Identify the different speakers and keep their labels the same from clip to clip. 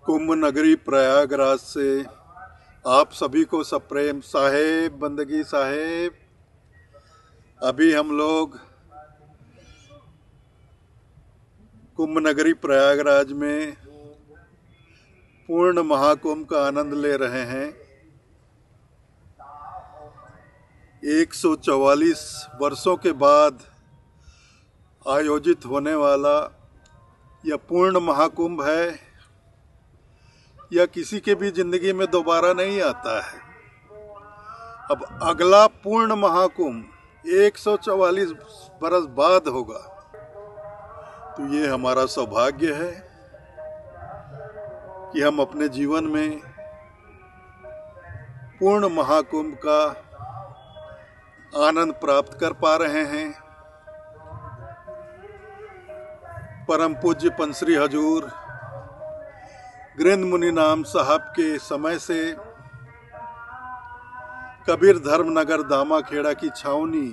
Speaker 1: कुंभ नगरी प्रयागराज से आप सभी को सप्रेम साहेब, बंदगी साहेब। अभी हम लोग कुंभ नगरी प्रयागराज में पूर्ण महाकुंभ का आनंद ले रहे हैं। 144 वर्षों के बाद आयोजित होने वाला यह पूर्ण महाकुंभ है। यह किसी के भी जिंदगी में दोबारा नहीं आता है। अब अगला पूर्ण महाकुंभ 144 बरस बाद होगा, तो ये हमारा सौभाग्य है कि हम अपने जीवन में पूर्ण महाकुंभ का आनंद प्राप्त कर पा रहे हैं। परम पूज्य पंसरी हजूर गृंद मुनि नाम साहब के समय से कबीर धर्मनगर दामाखेड़ा की छावनी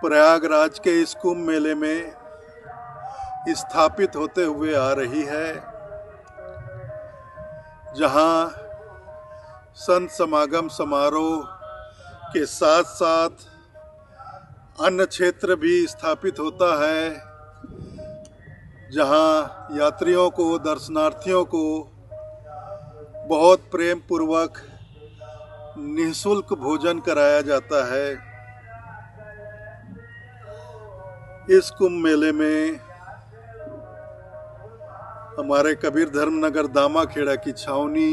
Speaker 1: प्रयागराज के इस कुंभ मेले में स्थापित होते हुए आ रही है, जहां संत समागम समारोह के साथ साथ अन्य क्षेत्र भी स्थापित होता है, जहां यात्रियों को, दर्शनार्थियों को बहुत प्रेम पूर्वक निःशुल्क भोजन कराया जाता है। इस कुंभ मेले में हमारे कबीर धर्मनगर दामाखेड़ा की छावनी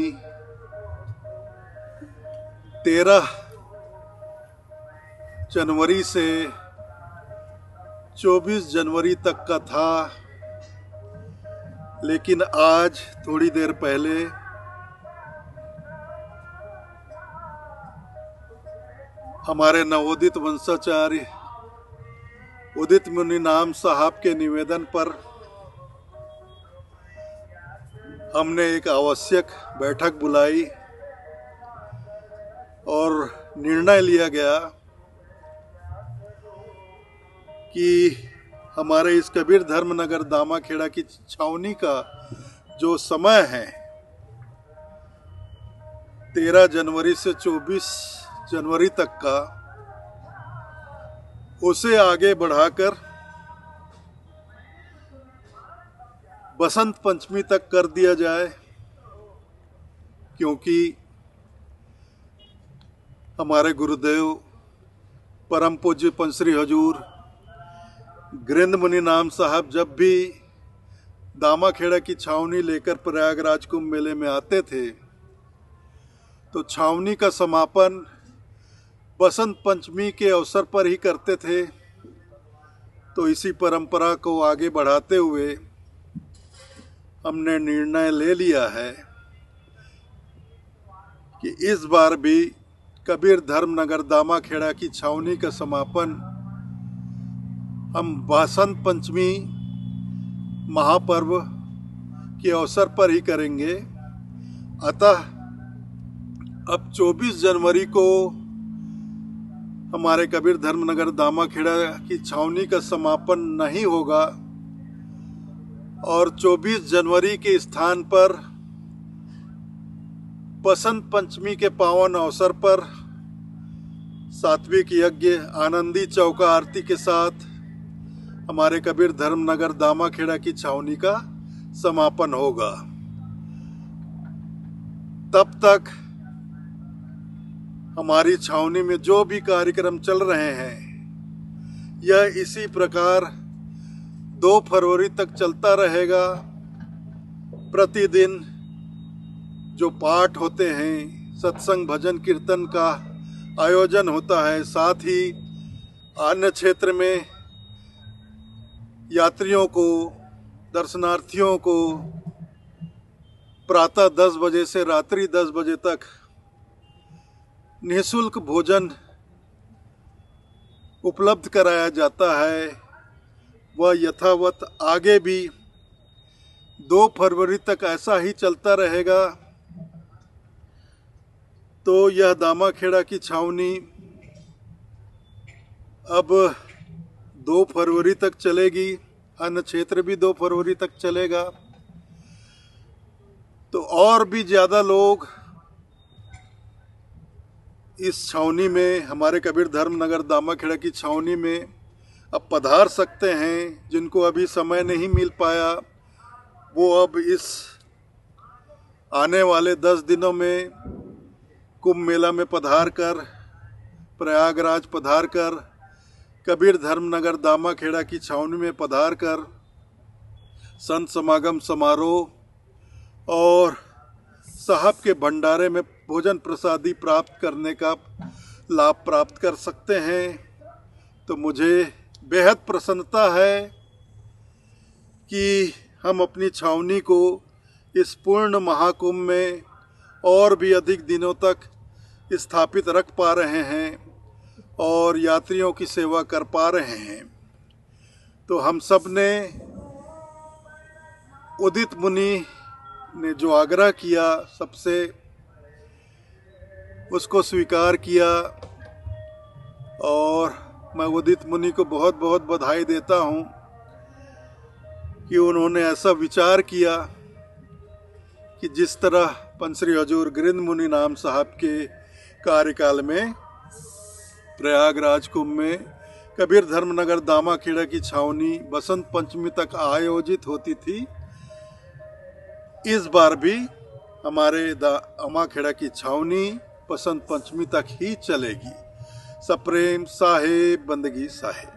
Speaker 1: 13 जनवरी से 24 जनवरी तक का था, लेकिन आज थोड़ी देर पहले हमारे नवोदित वंशाचार्य उदित मुनि नाम साहब के निवेदन पर हमने एक आवश्यक बैठक बुलाई और निर्णय लिया गया कि हमारे इस कबीर धर्मनगर दामाखेड़ा की छावनी का जो समय है 13 जनवरी से 24 जनवरी तक का, उसे आगे बढ़ाकर बसंत पंचमी तक कर दिया जाए, क्योंकि हमारे गुरुदेव परम पूज्य पंसरी हजूर गृंद मुनि नाम साहब जब भी दामाखेड़ा की छावनी लेकर प्रयागराज कुंभ मेले में आते थे, तो छावनी का समापन बसंत पंचमी के अवसर पर ही करते थे। तो इसी परंपरा को आगे बढ़ाते हुए हमने निर्णय ले लिया है कि इस बार भी कबीर धर्मनगर दामाखेड़ा की छावनी का समापन हम बसंत पंचमी महापर्व के अवसर पर ही करेंगे। अतः अब 24 जनवरी को हमारे कबीर धर्मनगर दामाखेड़ा की छावनी का समापन नहीं होगा और 24 जनवरी के स्थान पर बसंत पंचमी के पावन अवसर पर सात्विक यज्ञ आनंदी चौका आरती के साथ हमारे कबीर धर्मनगर दामाखेड़ा की छावनी का समापन होगा। तब तक हमारी छावनी में जो भी कार्यक्रम चल रहे हैं, यह इसी प्रकार 2 फरवरी तक चलता रहेगा। प्रतिदिन जो पाठ होते हैं, सत्संग भजन कीर्तन का आयोजन होता है, साथ ही अन्य क्षेत्र में यात्रियों को, दर्शनार्थियों को प्रातः 10 बजे से रात्रि 10 बजे तक निःशुल्क भोजन उपलब्ध कराया जाता है। वह यथावत आगे भी 2 फरवरी तक ऐसा ही चलता रहेगा। तो यह दामाखेड़ा की छावनी अब 2 फरवरी तक चलेगी, अन्य क्षेत्र भी 2 फरवरी तक चलेगा। तो और भी ज़्यादा लोग इस छावनी में, हमारे कबीर धर्म नगर दामाखेड़ा की छावनी में अब पधार सकते हैं। जिनको अभी समय नहीं मिल पाया वो अब इस आने वाले 10 दिनों में कुंभ मेला में पधार कर, प्रयागराज पधार कर, कबीर धर्म नगर दामाखेड़ा की छावनी में पधार कर संत समागम समारोह और साहब के भंडारे में भोजन प्रसादी प्राप्त करने का लाभ प्राप्त कर सकते हैं। तो मुझे बेहद प्रसन्नता है कि हम अपनी छावनी को इस पूर्ण महाकुंभ में और भी अधिक दिनों तक स्थापित रख पा रहे हैं और यात्रियों की सेवा कर पा रहे हैं। तो हम सब ने उदित मुनि ने जो आग्रह किया सबसे, उसको स्वीकार किया और मैं उदित मुनि को बहुत बहुत बधाई देता हूँ कि उन्होंने ऐसा विचार किया कि जिस तरह पंचश्री हजूर गृंद मुनि नाम साहब के कार्यकाल में प्रयागराज कुंभ में कबीर धर्म नगर दामाखेड़ा की छावनी बसंत पंचमी तक आयोजित होती थी, इस बार भी हमारे दामाखेड़ा की छावनी बसंत पंचमी तक ही चलेगी। सप्रेम साहेब, बंदगी साहेब।